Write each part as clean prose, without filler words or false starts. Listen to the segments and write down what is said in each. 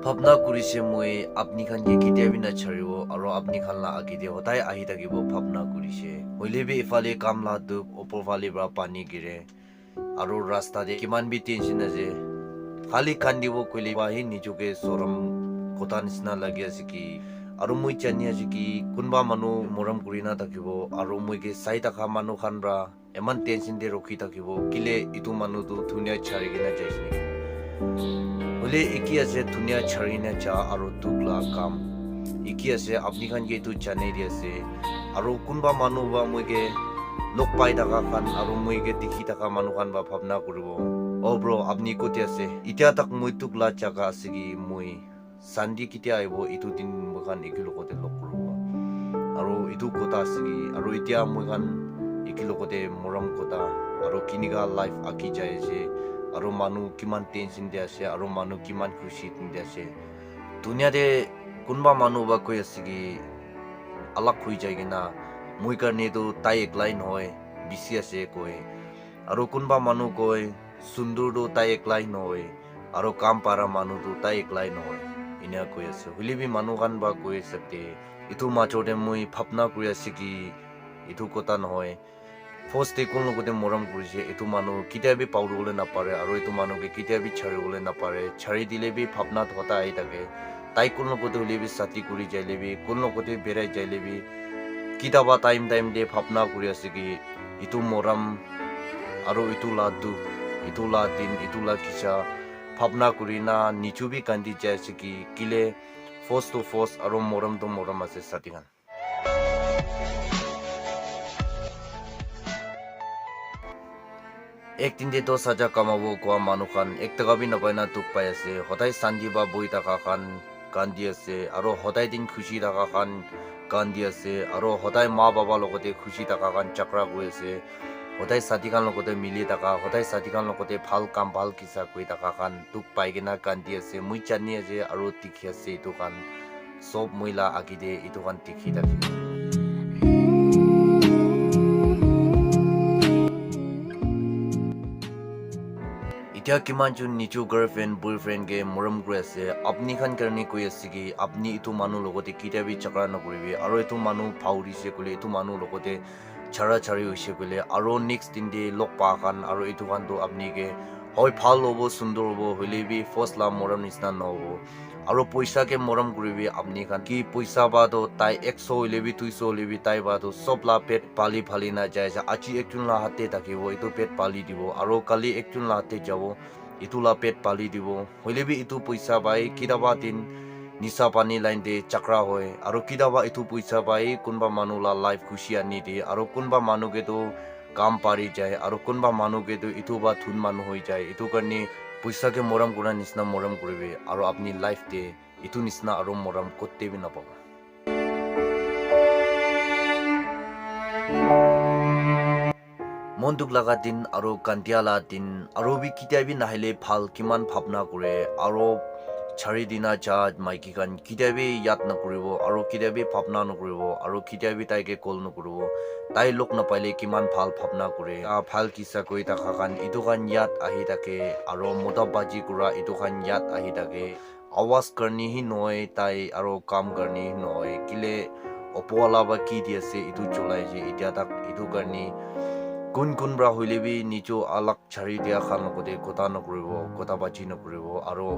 Phapna kurise moi apni khan ke kitia bina charibo aro apni khan la agide hodai ahi takibo phapna kurise hoilebi ifale kamla duk opor vale bra pani gire aro rasta de kiman bi tension aje khali khandibo koile wahi nijuke soram kota nisna lagi asiki aro moi chani asiki kunba manu moram kurina takibo aro moi ke sai takha manu khan bra eman tension de rokhi takibo kile itu manu tu dunia chari gina jaisni Hole iki ase dunia charina cha aro tukla kam iki ase apni khan ke tu chane ri ase aro kunba manu ba moige lok pai daga khan aro moige dikhi taka manu khan ba bhabna kuribo oh bro apni ko te ase itya tak moi tukla chaga asigi moi sandi kitya aibo itu din mogan ikilo kote lok kuribo aro itu kota asigi aro itya moi khan ikilo kote moram kota aro kiniga life aki jai je aro manu kiman tension de ase aro manu kiman khushi de ase dunia de kunba manu ba koi asigi alak hui jai gina moi karne to tai ek line hoy bisi ase koi aro kunba manu koi sundur do tai ek line hoy aro kam para manu to tai ek line hoy inya koi ase hulibi manu kan ba koi sakte itu machode moi phapna kuri asigi itu kota noy First day kun lokote moram kurise itu manu kitia bi pauru bole na pare aro itu manu ke kitia bi chari bole na pare chari dile bi phapna thota ai take tai kun lokote hole bi sati kuri jaile bi kun lokote berai jaile bi kitaba time de phapna kuri asigi itu moram aro itu la du itu la din itu la kisha phapna kuri na nichu bi kandi jaisigi kile force to force aro moram to moram ase satingan एक दिन दे तो सजा कमाबो को मानु खान एक तगा भी नपाइना तुक पाय से होताई शांति बा बोई तका खान कांदी से आरो होताई दिन खुशी तका खान कांदी से आरो होताई माँ बाबा लोगोते खुशी तका खान चक्रा हुए से होताई साथी खान लोगोते मिली तका होताई साथी खान लोगोते फाल काम फाल किसा कोई तका खान तुक पाई गेना कांदी से मुई चन्नी जे आरो तिखिया से इतो खान सब मुइला आगी दे इतो खान तिखी तकी इत्या किमान जो निचो गर्लफ्रेंड बॉयफ्रेंड के मोरम करे से अपनी खान करने कोई असगी अपनी इतु मानु लोगोते किटा भी चक्रा न करिबे आरो इतु मानु फाउरी से कोले इतु मानु लोगोते छरा छरी होइसे कोले आरो नेक्स्ट दिन दे लोक पा खान आरो इतु खान तो अपनी के होय फाल होबो सुंदर होबो होले भी फर्स्ट ला मोरम निस्ना न होबो आरो पैसा के मोरम करिबे अपनी खान की पैसा बा तो ताई 100 होले भी 200 होले भी ताई बा तो सब ला पेट पाली फाली ना जाय आची एकचुन ला हाते ताकिबो इतु पेट पाली दिबो आरो काली एकचुन ला हाते जाबो इतु ला पेट पाली दिबो होले भी इतु पैसा बाई किदाबा दिन निसा पानी लाइन दे चक्रा होय आरो किदाबा इतु पैसा बाई कुनबा मानु ला लाइफ खुशी आनी दे आरो कुनबा मानु के तो काम पारी जाए आरो कुनबा मानु के तो इतु बा थुन मानु होई जाए इतु करनी पैसा के मोरम गुना निसना मोरम करिबे आरो अपनी लाइफ दे इतु निसना आरो मोरम कोते भी न पाबो मन दुख लगा दिन आरो कांतियाला दिन आरो भी किtia भी नाहिले फाल किमान भावना करे आरो छारी दिना जा माइकी कान किtia भी याद न करिबो आरो किtia भी भावना न करिबो आरो किtia भी ताई के कॉल न करिबो ताई लोक न पाइले किमान फाल भावना करे आ फाल किसा कोई ता खान इतु खान याद आही ताके आरो मोटा बाजी कुरा इतु खान याद आही ताके आवाज करनी ही नय ताई आरो काम करनी ही नय किले opoala ba ki dia se itu cholai je itia tak itu karni kun kun bra hoile bi nicho alak chari dia khan ko de kota no koribo kota bachi no koribo aro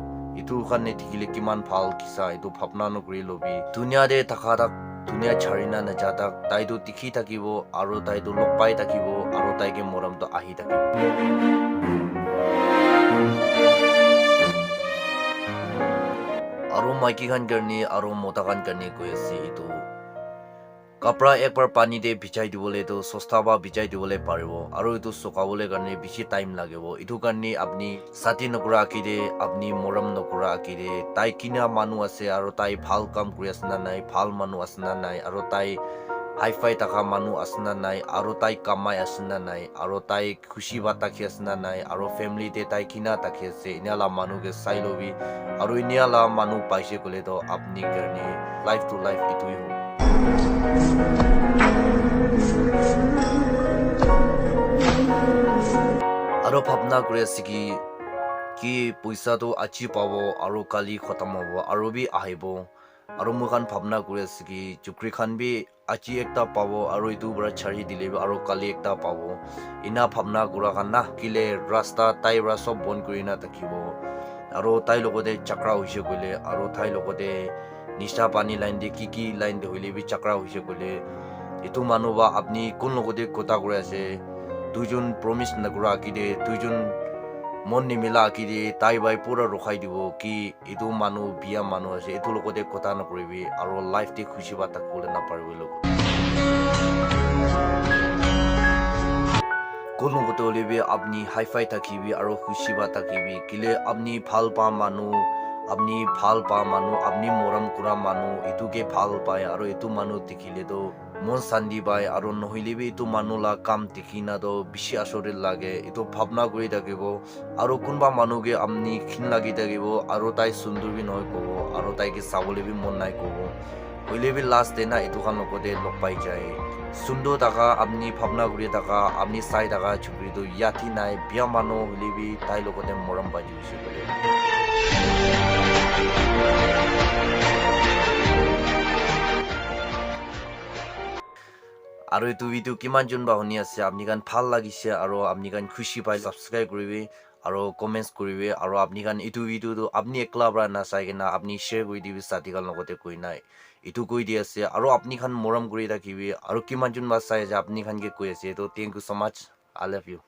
itu khan ne thikile kiman phal kisa itu phapna no kori lobi dunia de takha tak dunia charina na jata tai do tikhi takibo aro tai do lokpai takibo aro tai ke moram to ahi takibo aro maiki khan karni aro mota khan karni ko ase itu कपड़ा एक बार पानी दे भिजाई दिबोले तो सस्ता बा भिजाई दिबोले पारिबो आरो इतु सुकाबोले करने BC time लागेबो इतु करने अपनी साथी नकुरा आकिदे अपनी मोरम नकुरा आकिदे ताई किना मानु आसे आरो ताई फाल काम करि आसना नाय फाल मानु आसना नाय आरो ताई हाई फाई ताका मानु आसना नाय आरो ताई कमाई आसना नाय आरो ताई खुशी बा ताखि आसना नाय आरो फैमिली दे ताई किना ताखि से इनाला मानु के साइलोबी आरो इनियाला मानु पाइसे कोले तो अपनी करने लाइफ टू लाइफ इतु ही आरो भावना करे सिगी কি পইচাটো আজি পাব আৰু কালি খতম হ'ব আৰু বি আহিব আৰু মই খান ভাবনা কৰি আছে কি চুকৰি খান বি আজি একটা পাব আৰু ইটো পৰা চাৰি দিলে আৰু কালি একটা পাব ইনা ভাবনা কৰা খান না কিলে ৰাস্তা তাই পৰা চব বন্ধ কৰি না থাকিব আৰু তাই লগতে চাকৰা হৈছে গ'লে আৰু তাই লগতে নিচা পানী লাইন দি কি লাইন দি হইলে বি চাকৰা হৈছে গ'লে এইটো মানুহ বা আপুনি কোন লগতে কথা কৰি আছে দুইজন প্ৰমিস নকৰা কি দে দুইজন মন নিমিলা কি দে তাই বাই পুৰা ৰখাই দিব কি এইটো মানুহ বিয়া মানুহ আছে এইটো লগতে কথা নকৰিবি আৰু লাইফ দি খুশি বাতা ক'লে নাপাৰিবি লগত কোন লগতে হলিবি আপুনি হাইফাই থাকিবি আৰু খুশি বা থাকিবি কিলে আপুনি ভাল পা মানুহ আপুনি মৰম কৰা মানুহ এইটোকে ভাল পায় আৰু এইটো মানুহ দেখিলেতো মন শান্তি পায় আৰু নহ'লেবি এইটো মানুহ লা কাম দেখি নাতো বেছি আচৰিত লাগে এইটো ভাৱনা কৰি থাকিব আৰু কোনোবা মানুহকে আপুনি ঘিন লাগি থাকিব আৰু তাই সুন্দৰ বি নহয় ক'ব আৰু তাইকে চাবলৈ বি মন নাই ক'ব হইলেবি লাষ্ট দে না এইটো খান লগতে লগ পাই যায় সুন্দৰ থাকা আপুনি ভাৱনা কৰি থাকা আপুনি চাই থাকা চুকৰিটো ইয়াতি নাই বিয়া মানুহ হইলেবি তাই লগতে মৰম বাজি গৈছে বোলে আৰু এইটো ভিডিও কিমান জন বা শুনি আছে আপনি গান ভাল লাগিছে আৰু আপনি গান খুশি পাই সাবস্ক্ৰাইব কৰিবি আৰু কমেন্টস কৰিবি আৰু আপনি গান এইটো ভিডিওটো আপনি একলা পৰা না চাই কিনা আপনি শেয়াৰ কৰি দিবি সাথী গান লগতে কৈ নাই এইটো কৈ দি আছে আৰু আপনি খান মৰম কৰি থাকিবি আৰু কিমান জন বা চাই যে আপনি খানকে কৈ আছে তো thank you so much I love U